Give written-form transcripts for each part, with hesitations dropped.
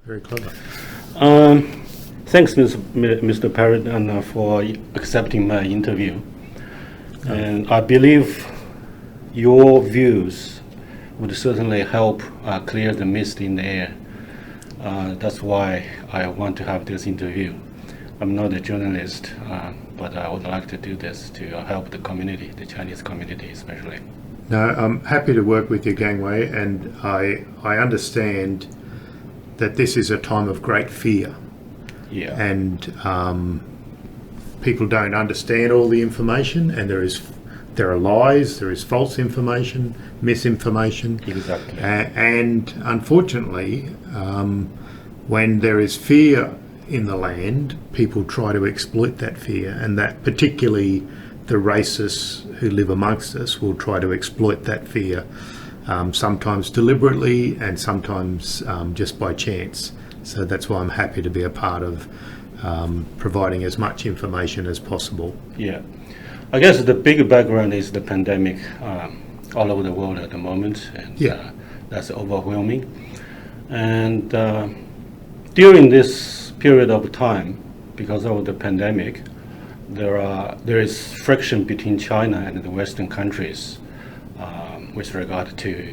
Very clever. Thanks, Mr. Perrett, and for accepting my interview. And I believe your views would certainly help clear the mist in the air. That's why I want to have this interview. I'm not a journalist, but I would like to do this to help the community, the Chinese community especially. No, I'm happy to work with you, Gangwei, and I understand that this is a time of great fear. Yeah. And people don't understand all the information, and there are lies, there is false information, misinformation. Exactly. And unfortunately, when there is fear in the land, people try to exploit that fear, and that particularly the racists who live amongst us will try to exploit that fear, sometimes deliberately and sometimes just by chance. So that's why I'm happy to be a part of providing as much information as possible. Yeah. I guess the big background is the pandemic all over the world at the moment, and that's overwhelming. And during this period of time, because of the pandemic, there is friction between China and the Western countries with regard to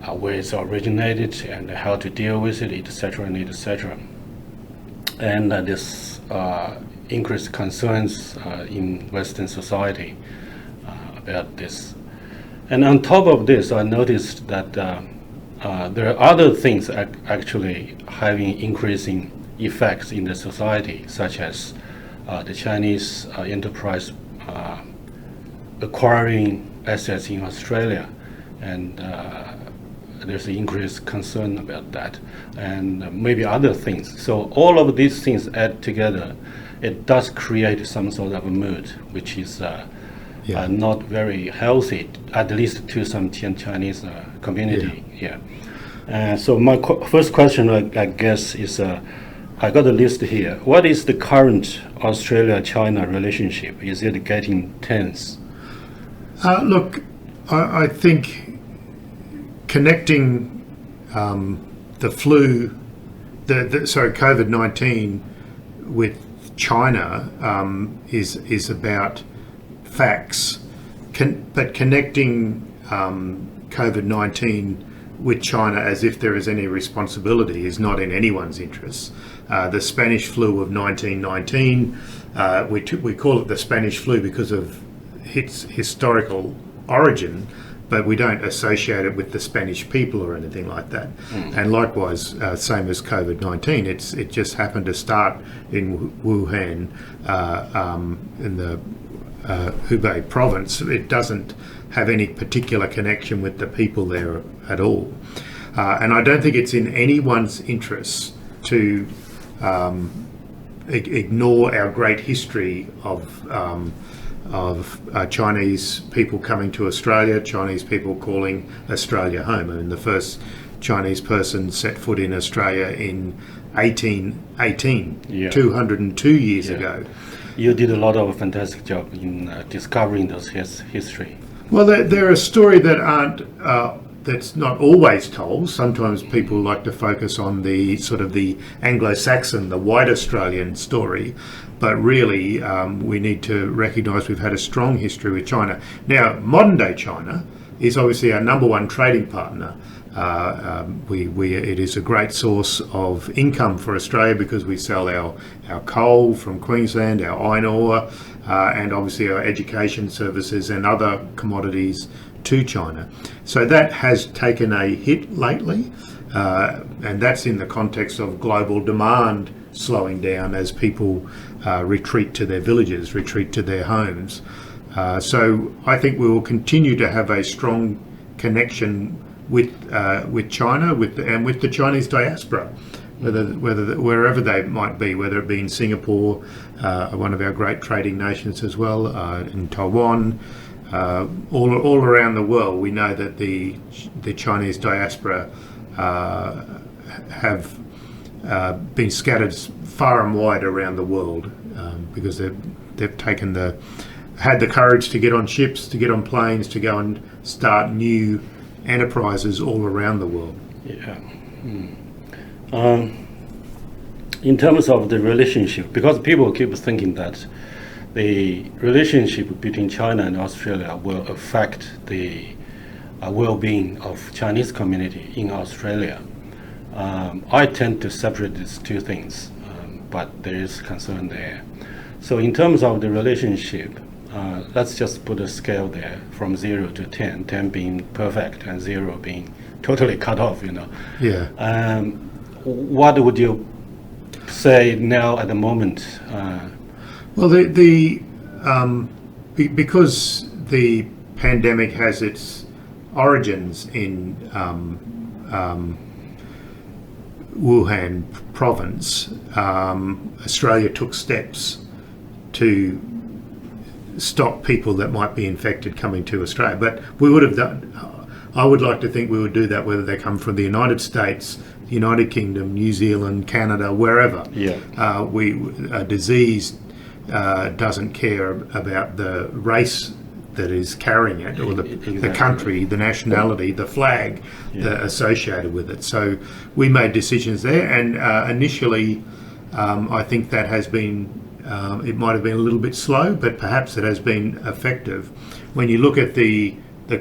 where it's originated and how to deal with it, etc., and etc. And this increased concerns in Western society about this. And on top of this, I noticed that there are other things actually having increasing effects in the society, such as the Chinese enterprise acquiring assets in Australia, and there's an increased concern about that, and maybe other things. So all of these things add together, it does create some sort of a mood, which is not very healthy, at least to some Chinese community. So my first question, I guess, is I got a list here. What is the current Australia-China relationship? Is it getting tense? Look, I think connecting the flu, COVID-19 with China is about facts, but connecting COVID-19 with China as if there is any responsibility is not in anyone's interest. The Spanish flu of 1919, we call it the Spanish flu because of its historical origin, but we don't associate it with the Spanish people or anything like that. And likewise, same as COVID-19, it just happened to start in Wuhan, in the Hubei province. It doesn't have any particular connection with the people there at all. And I don't think it's in anyone's interest to ignore our great history of Chinese people coming to Australia, Chinese people calling Australia home. I mean, the first Chinese person set foot in Australia in 1818, 202 years ago. You did a lot of a fantastic job in discovering those history. Well, they're a story that that's not always told. Sometimes people like to focus on the sort of the Anglo-Saxon, the white Australian story, but really we need to recognise we've had a strong history with China. Now, modern-day China is obviously our number one trading partner. It is a great source of income for Australia because we sell our coal from Queensland, our iron ore, and obviously our education services and other commodities to China. So that has taken a hit lately, and that's in the context of global demand slowing down as people retreat to their villages, retreat to their homes. So I think we will continue to have a strong connection with China, with the Chinese diaspora, wherever they might be, whether it be in Singapore, one of our great trading nations as well, in Taiwan, all around the world. We know that the Chinese diaspora have been scattered far and wide around the world because they've had the courage to get on ships, to get on planes, to go and start new enterprises all around the world. Yeah. In terms of the relationship, because people keep thinking that the relationship between China and Australia will affect the well-being of Chinese community in Australia. I tend to separate these two things, but there is concern there. So in terms of the relationship, let's just put a scale there from 0 to 10, 10 being perfect and 0 being totally cut off, Yeah. What would you say now at the moment? Well, because the pandemic has its origins in Wuhan province, Australia took steps to stop people that might be infected coming to Australia. But we would have done, I would like to think we would do that whether they come from the United States, the United Kingdom, New Zealand, Canada, wherever. Yeah. A disease doesn't care about the race that is carrying it, or the country, the nationality, the flag associated with it. So we made decisions there, and initially I think that has been, it might have been a little bit slow, but perhaps it has been effective. When you look at the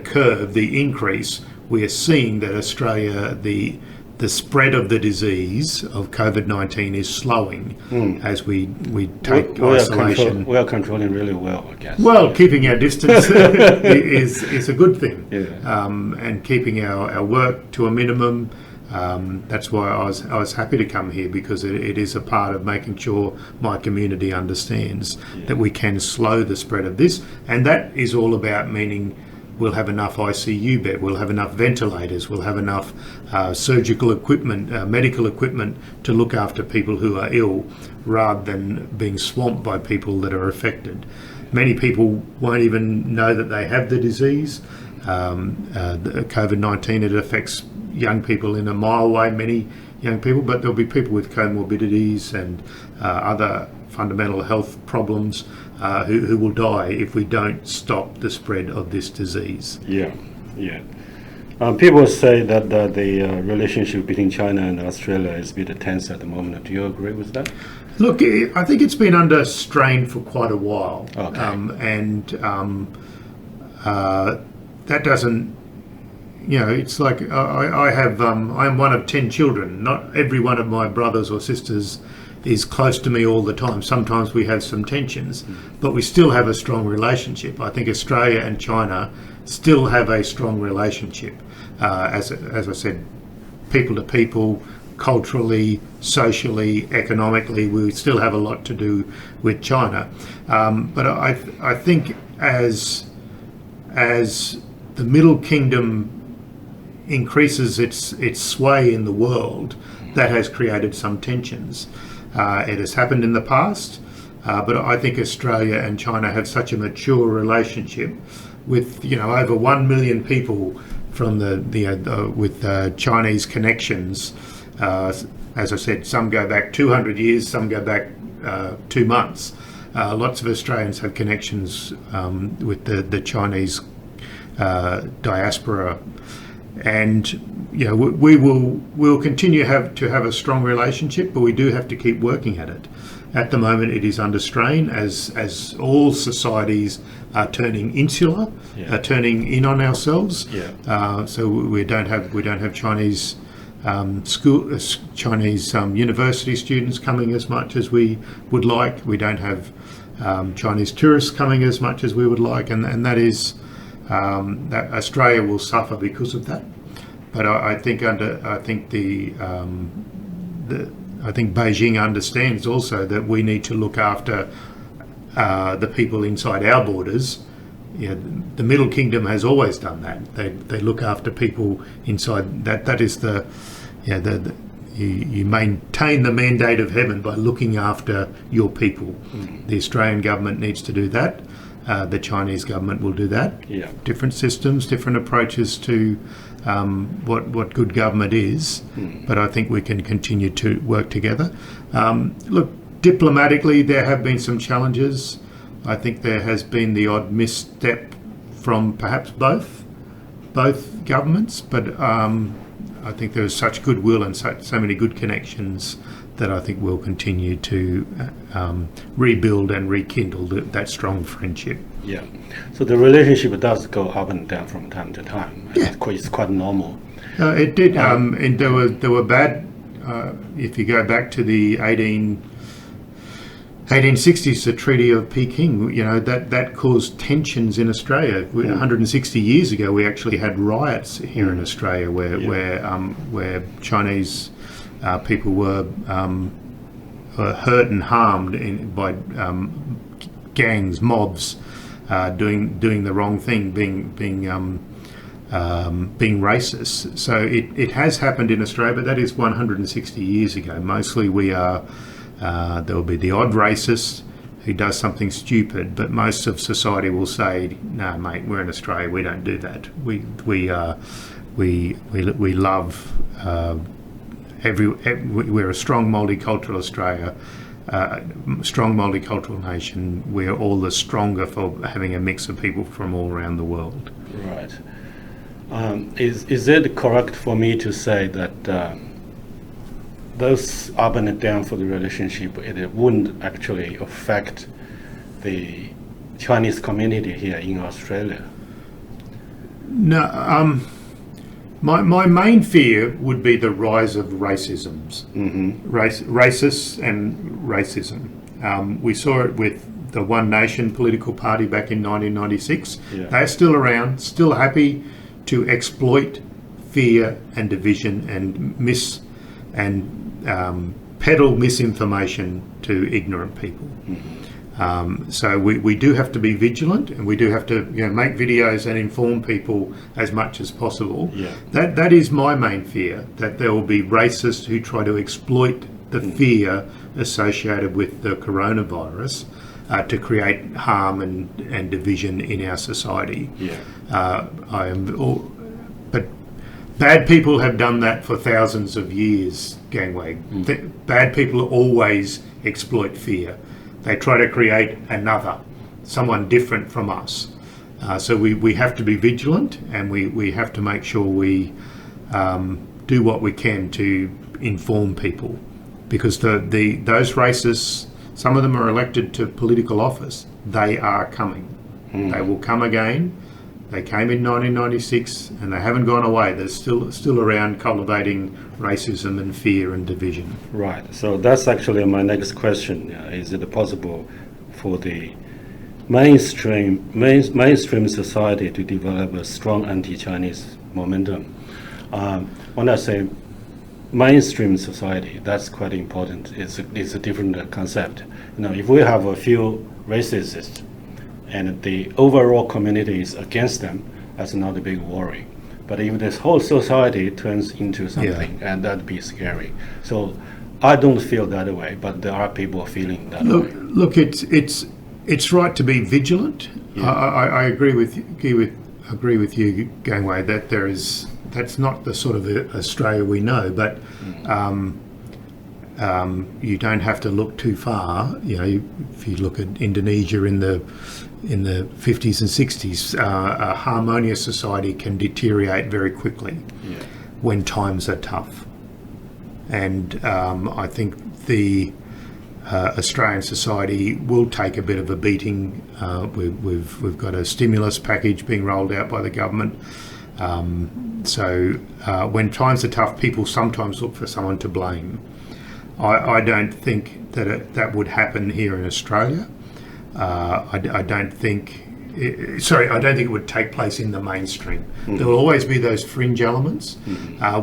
curve, the increase, we are seeing that Australia, the spread of the disease of COVID-19 is slowing as we take isolation. We are controlling really well, I guess. Well, keeping our distance is a good thing, Yeah. and keeping our work to a minimum. That's why I was happy to come here, because it is a part of making sure my community understands that we can slow the spread of this, and that is all about meaning we'll have enough ICU bed, we'll have enough ventilators, we'll have enough surgical equipment, medical equipment to look after people who are ill, rather than being swamped by people that are affected. Many people won't even know that they have the disease. The COVID-19, it affects young people in a mile way, many young people, but there'll be people with comorbidities and other fundamental health problems who will die if we don't stop the spread of this disease. Yeah. People say that the relationship between China and Australia is a bit tense at the moment. Do you agree with that? Look, I think it's been under strain for quite a while. Okay. That doesn't, it's like I'm one of 10 children. Not every one of my brothers or sisters is close to me all the time. Sometimes we have some tensions, but we still have a strong relationship. I think Australia and China still have a strong relationship. As I said, people to people, culturally, socially, economically, we still have a lot to do with China. But I think as the Middle Kingdom increases its sway in the world, that has created some tensions. It has happened in the past, but I think Australia and China have such a mature relationship with over 1 million people from with Chinese connections. As I said, some go back 200 years, some go back 2 months. Lots of Australians have connections with the Chinese diaspora, and we'll continue to have a strong relationship, but we do have to keep working at it. At the moment, it is under strain as all societies are turning insular, are turning in on ourselves. So we don't have Chinese Chinese university students coming as much as we would like. We don't have Chinese tourists coming as much as we would like, and that is that Australia will suffer because of that. But I think Beijing understands also that we need to look after the people inside our borders. The Middle Kingdom has always done that. They look after people inside. That is you maintain the mandate of heaven by looking after your people. The Australian government needs to do that. The Chinese government will do that. Different systems, different approaches to what good government is, but I think we can continue to work together. Look, diplomatically, there have been some challenges. I think there has been the odd misstep from perhaps both governments, but I think there is such goodwill and so many good connections that I think we'll continue to rebuild and rekindle that strong friendship. Yeah. So the relationship does go up and down from time to time. Yeah. It's quite normal. It did, and there were bad. If you go back to the 1860s, the Treaty of Peking, that caused tensions in Australia. 160 years ago, we actually had riots here in Australia where Chinese people were hurt and harmed by gangs, mobs, doing the wrong thing, being racist. So it has happened in Australia, but that is 160 years ago. Mostly there will be the odd racist who does something stupid, but most of society will say, "No, mate, we're in Australia. We don't do that. We love we're a strong multicultural Australia, strong multicultural nation. We're all the stronger for having a mix of people from all around the world." Right. Is it correct for me to say that those up and down for the relationship, it wouldn't actually affect the Chinese community here in Australia? No. My main fear would be the rise of racisms, racists and racism. We saw it with the One Nation political party back in 1996. Yeah. They're still around, still happy to exploit fear and division and peddle misinformation to ignorant people. So we do have to be vigilant, and we do have to make videos and inform people as much as possible. Yeah. That is my main fear, that there will be racists who try to exploit the fear associated with the coronavirus to create harm and division in our society. Yeah. But bad people have done that for thousands of years, Gangwei. Bad people always exploit fear. They try to create someone different from us. So we have to be vigilant, and we have to make sure we do what we can to inform people, because those racists, some of them are elected to political office. They are coming. They will come again. They came in 1996, and they haven't gone away. They're still around, cultivating racism and fear and division. Right. So that's actually my next question. Is it possible for the mainstream society to develop a strong anti-Chinese momentum? When I say mainstream society, that's quite important. It's a different concept. If we have a few racists and the overall community is against them, that's not a big worry. But if this whole society turns into something, and that'd be scary. So I don't feel that way, but there are people feeling that way. Look, it's right to be vigilant. Yeah. I agree with you, Gangwei, that that's not the sort of Australia we know, but you don't have to look too far. If you look at Indonesia in the 50s and 60s, a harmonious society can deteriorate very quickly when times are tough. And I think the Australian society will take a bit of a beating. We've got a stimulus package being rolled out by the government. So when times are tough, people sometimes look for someone to blame. I don't think that would happen here in Australia. I don't think it would take place in the mainstream. There will always be those fringe elements.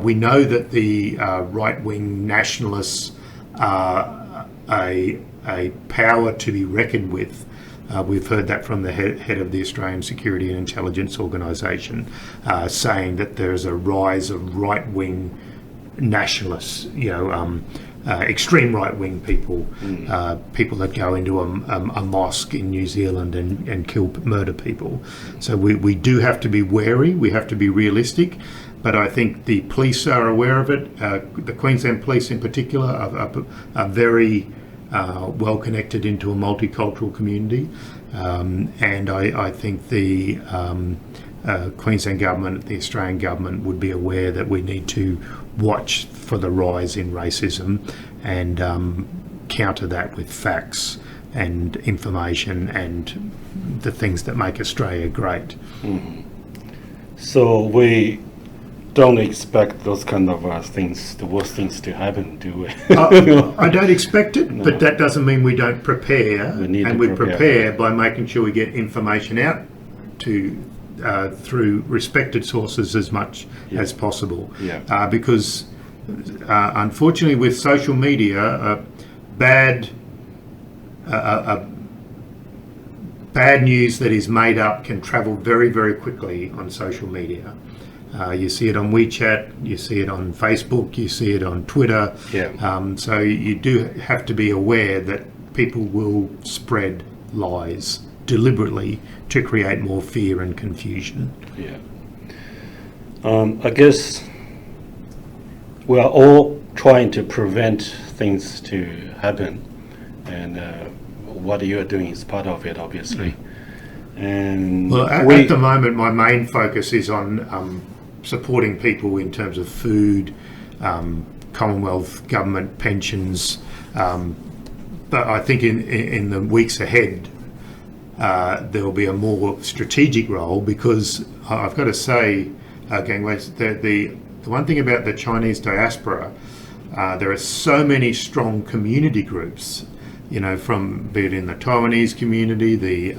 We know that the right-wing nationalists are a power to be reckoned with. We've heard that from the head of the Australian Security and Intelligence Organisation, saying that there's a rise of right-wing nationalists, extreme right-wing people, people that go into a mosque in New Zealand and murder people. So we do have to be wary, we have to be realistic, but I think the police are aware of it. The Queensland Police in particular are very well connected into a multicultural community, and I think the Queensland government, the Australian government would be aware that we need to watch for the rise in racism and counter that with facts and information and the things that make Australia great. Mm-hmm. So we don't expect those kind of things, the worst things to happen, do we? I don't expect it, but that doesn't mean we don't prepare. We prepare by making sure we get information out to through respected sources as much as possible. Yeah. Because unfortunately, with social media, bad news that is made up can travel very, very quickly on social media. You see it on WeChat, you see it on Facebook, you see it on Twitter. Yeah. So you do have to be aware that people will spread lies deliberately to create more fear and confusion. Yeah. I guess we are all trying to prevent things to happen, and what you are doing is part of it, obviously. And well, at the moment, my main focus is on supporting people in terms of food, Commonwealth government pensions. But I think in the weeks ahead, there will be a more strategic role, because I've got to say, the one thing about the Chinese diaspora, there are so many strong community groups, you know, from be it in the Taiwanese community, the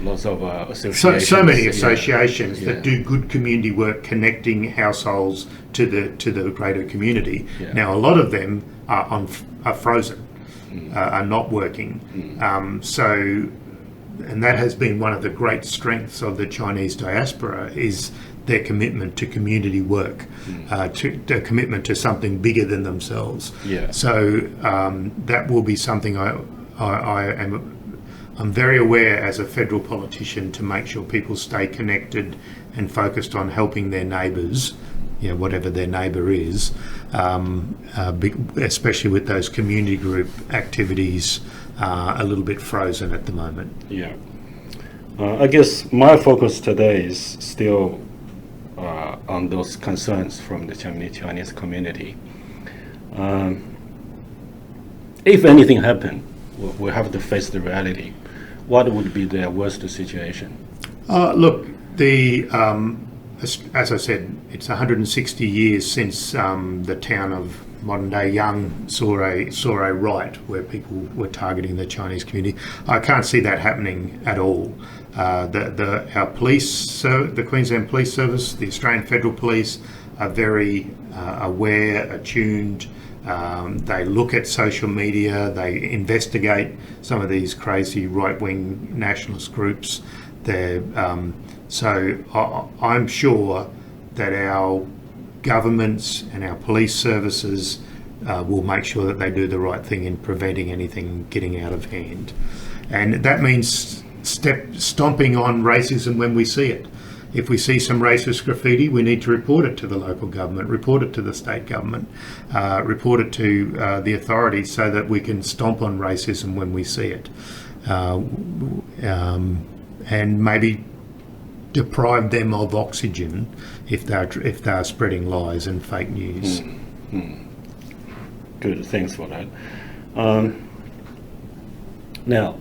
lots of associations. So many associations that do good community work, connecting households to the greater community. Yeah. Now, a lot of them are frozen, are not working. And that has been one of the great strengths of the Chinese diaspora, is their commitment to community work, to their commitment to something bigger than themselves. Yeah. So that will be something I'm very aware as a federal politician to make sure people stay connected and focused on helping their neighbours, you know, whatever their neighbour is, especially with those community group activities a little bit frozen at the moment. Yeah. I guess my focus today is still on those concerns from the Chinese community. If anything happened, we have to face the reality. What would be the worst situation? Look, as I said, it's 160 years since the town of modern-day Yang saw a riot where people were targeting the Chinese community. I can't see that happening at all. Our police, the Queensland Police Service, the Australian Federal Police, are very aware, attuned. They look at social media, they investigate some of these crazy right-wing nationalist groups. So I'm sure that our governments and our police services will make sure that they do the right thing in preventing anything getting out of hand. And that means stomping on racism when we see it. If we see some racist graffiti, we need to report it to the local government, report it to the state government, report it to the authorities, so that we can stomp on racism when we see it, and maybe deprive them of oxygen if they're spreading lies and fake news. Good, thanks for that. Now,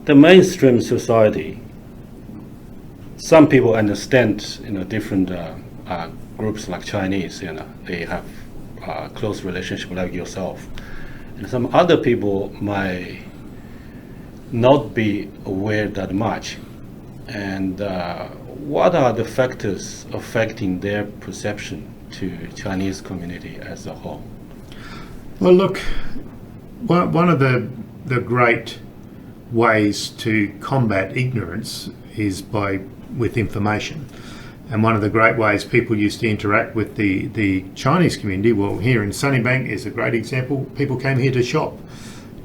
the mainstream society, some people understand, different groups like Chinese, they have a close relationship like yourself. And some other people might not be aware that much. And what are the factors affecting their perception to Chinese community as a whole? Well, look, one of the great ways to combat ignorance is with information. And one of the great ways people used to interact with the Chinese community, well, here in Sunnybank is a great example. People came here to shop,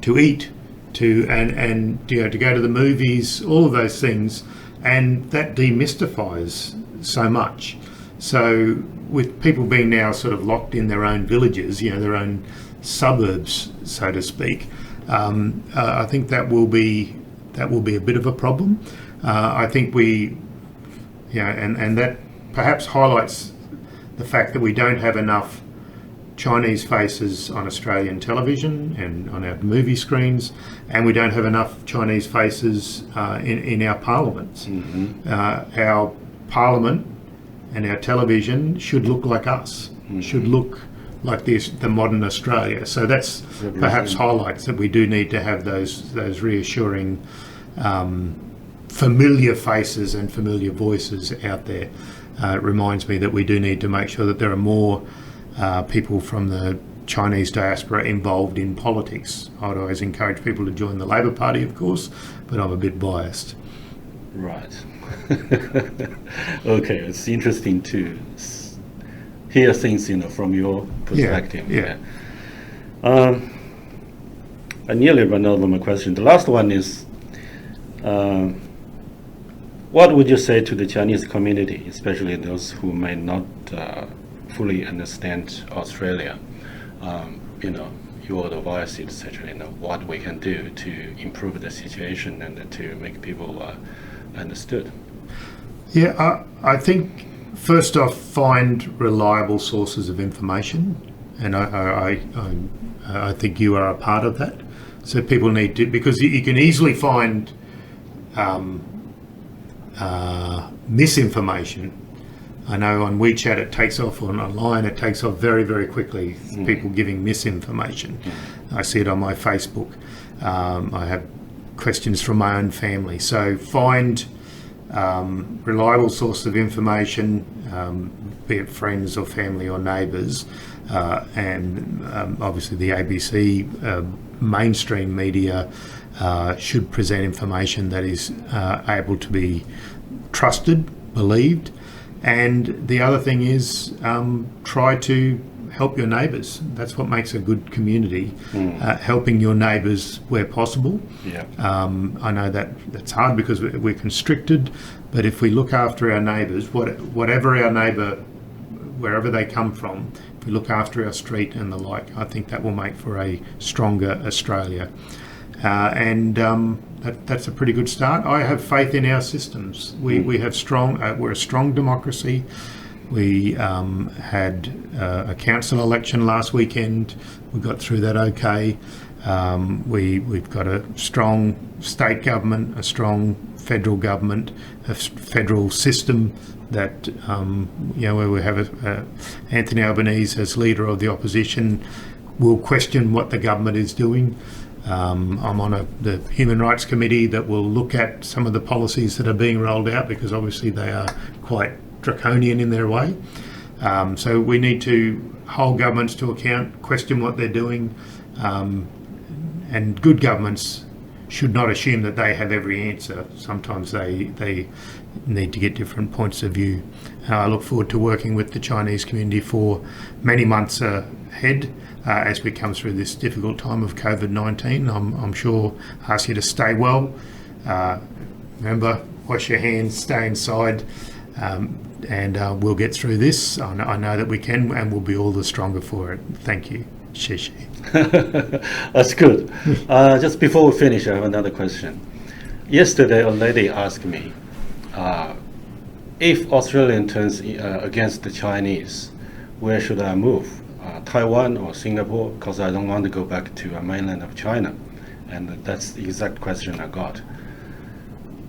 to eat, to go to the movies, all of those things, and that demystifies so much. So with people being now sort of locked in their own villages, their own suburbs, so to speak, I think that will be a bit of a problem. I think and that perhaps highlights the fact that we don't have enough Chinese faces on Australian television and on our movie screens, and we don't have enough Chinese faces in our parliaments. Our parliament and our television should look like us, should look like the modern Australia. So that's perhaps highlights that we do need to have those reassuring, familiar faces and familiar voices out there. It reminds me that we do need to make sure that there are more people from the Chinese diaspora involved in politics. I'd always encourage people to join the Labor Party, of course, but I'm a bit biased. Right. Okay, it's interesting to hear things, from your perspective. Yeah. I nearly ran out of my question. The last one is, what would you say to the Chinese community, especially those who may not fully understand Australia? Your advice, etc. What we can do to improve the situation and to make people understood. Yeah, I think first off, find reliable sources of information, and I think you are a part of that. So people need to, because you can easily find misinformation. I know on WeChat it takes off, online it takes off very, very quickly, people giving misinformation. I see it on my Facebook. I have questions from my own family. So find reliable sources of information, be it friends or family or neighbours, and obviously the ABC mainstream media should present information that is able to be trusted, believed. And the other thing is try to help your neighbours. That's what makes a good community, helping your neighbours where possible. Yeah. I know that's hard because we're constricted, but if we look after our neighbours, whatever our neighbour, wherever they come from, if we look after our street and the like, I think that will make for a stronger Australia. That's a pretty good start. I have faith in our systems. We have we're a strong democracy. We had a council election last weekend. We got through that okay. We've got a strong state government, a strong federal government, a federal system that, where we have Anthony Albanese as leader of the opposition will question what the government is doing. I'm on the Human Rights Committee that will look at some of the policies that are being rolled out, because obviously they are quite draconian in their way. So we need to hold governments to account, question what they're doing, and good governments should not assume that they have every answer. Sometimes they need to get different points of view. I look forward to working with the Chinese community for many months ahead. As we come through this difficult time of COVID-19, I'm sure ask you to stay well. Remember, wash your hands, stay inside, and we'll get through this. I know that we can, and we'll be all the stronger for it. Thank you. Shishi. That's good. Just before we finish, I have another question. Yesterday, a lady asked me, if Australia turns against the Chinese, where should I move? Taiwan or Singapore, because I don't want to go back to mainland of China. And that's the exact question I got.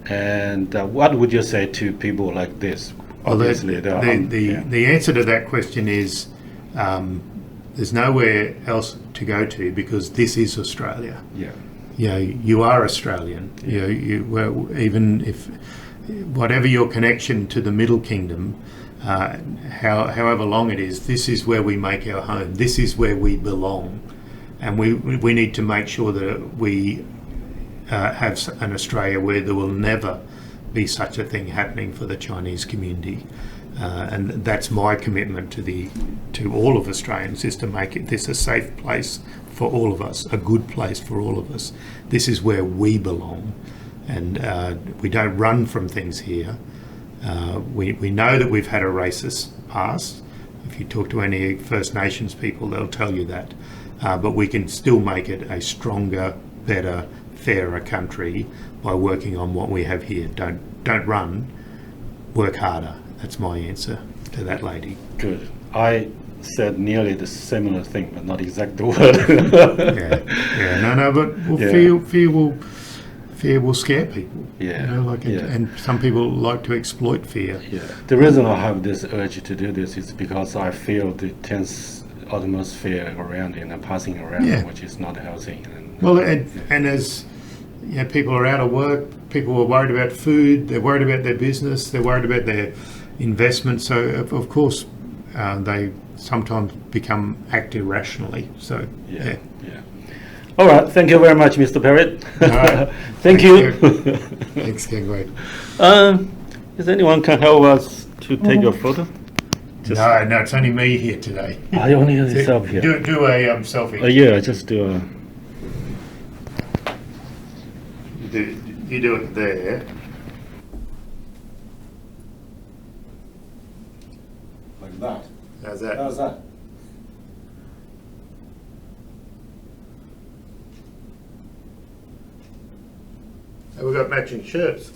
And what would you say to people like this? Obviously, the answer to that question is there's nowhere else to go to, because this is Australia. Yeah. You are Australian. Even if whatever your connection to the Middle Kingdom, however long it is, this is where we make our home. This is where we belong, and we need to make sure that we have an Australia where there will never be such a thing happening for the Chinese community, and that's my commitment to all of Australians, is to make this a safe place for all of us, a good place for all of us. This is where we belong, and we don't run from things here. We know that we've had a racist past. If you talk to any First Nations people, they'll tell you that. but we can still make it a stronger, better, fairer country by working on what we have here. Don't run, work harder. That's my answer to that lady. Good. I said nearly the similar thing, but not exact the word. But fear will scare people. Yeah. And some people like to exploit fear. Yeah. The reason I have this urge to do this is because I feel the tense atmosphere around and passing around, which is not healthy. And as people are out of work, people are worried about food, they're worried about their business, they're worried about their investments. So of course they sometimes act irrationally. So yeah. All right. Thank you very much, Mr. Perrett. Right. Thank you. Thanks, Kengway. Is anyone can help us to take your photo? No, it's only me here today. I only have yourself here. Do a selfie. Yeah, just do a. You do it there. Like that. How's that? How's that? We've got matching shirts.